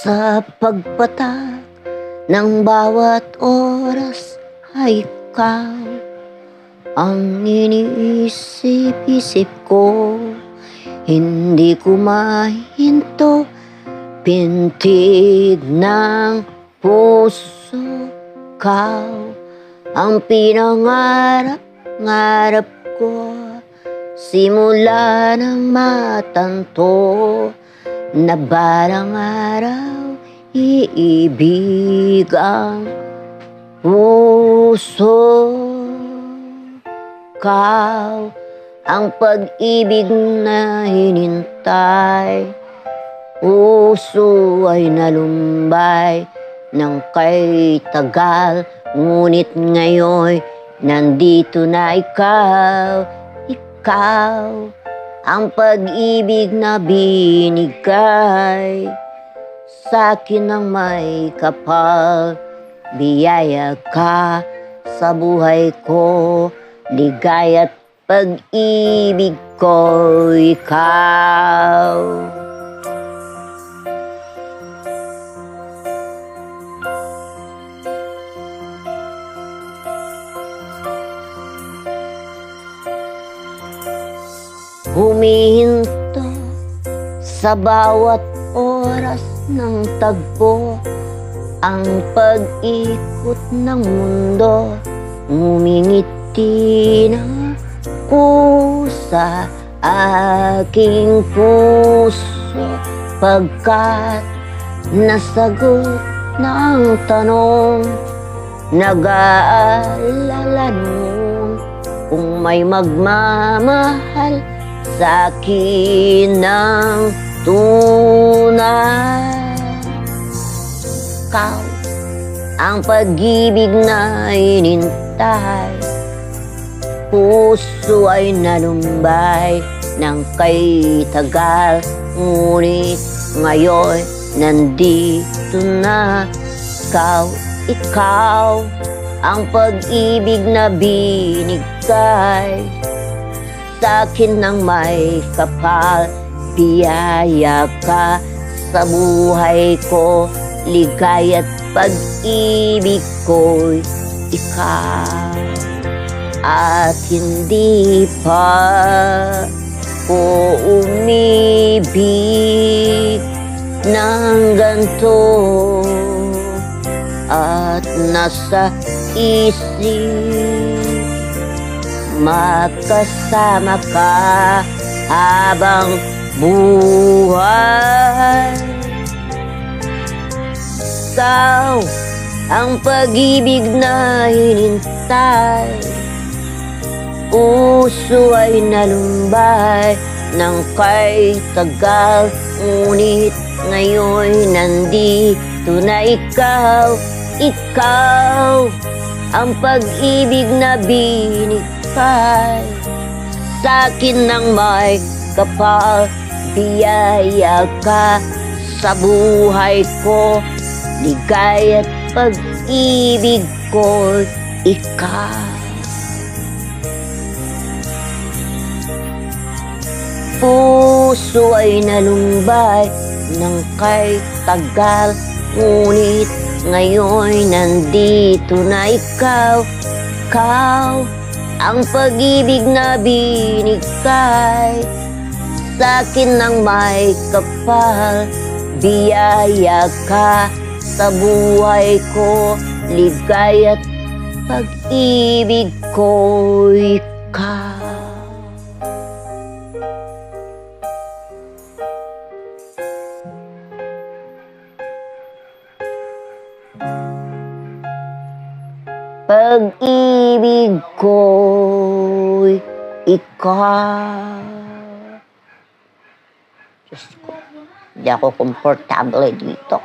Sa pagpatak ng bawat oras ay ikaw ang iniisip-isip ko. Hindi ko mahinto, pintig ng puso. Ikaw ang pinangarap-ngarap ko, simula ng matanto na balang araw iibig ang puso. Ikaw ang pag-ibig na hinintay, puso ay nalumbay ng kay tagal. Ngunit ngayon nandito na ikaw, ikaw ang pag-ibig na binigay sa'kin ng may kapal. Biyaya ka sa buhay ko, ligaya't pag-ibig ko, ikaw. Humihinto sa bawat oras ng tagpo ang pag-ikot ng mundo. Ngumingiti na sa aking puso, pagkat nasagot ng tanong. Nag-aalala nun kung may magmamahal sa'kin ng tunay. Ikaw ang pag-ibig na inintay, puso ay nalumbay ng kay tagal. Ngunit ngayon nandito na ikaw, ikaw ang pag-ibig na binigay sa'kin ng may kapal. Biyaya ka sa buhay ko, ligaya't pag-ibig ko'y ikaw. At hindi pa ko umibig ng ganito, at nasa isip makasama ka habang buhay. Ikaw ang pag-ibig na hinintay, puso ay nalumbay ng kay tagal. Ngunit ngayon nandito na ikaw, ikaw ang pag-ibig na binigay sa'kin ng may kapal. Biyaya ka sa buhay ko, ligaya't pag-ibig ko, ikaw. Puso ay nalumbay ng kay tagal. Ngunit ngayon nandito na ikaw, ikaw ang pag-ibig na binigay sa'kin ng may kapal. Biyaya ka sa buhay ko, ligaya't pag-ibig ko, ikaw. Pag-ibig ko'y ikaw. Diyos ko, hindi ako komportable dito.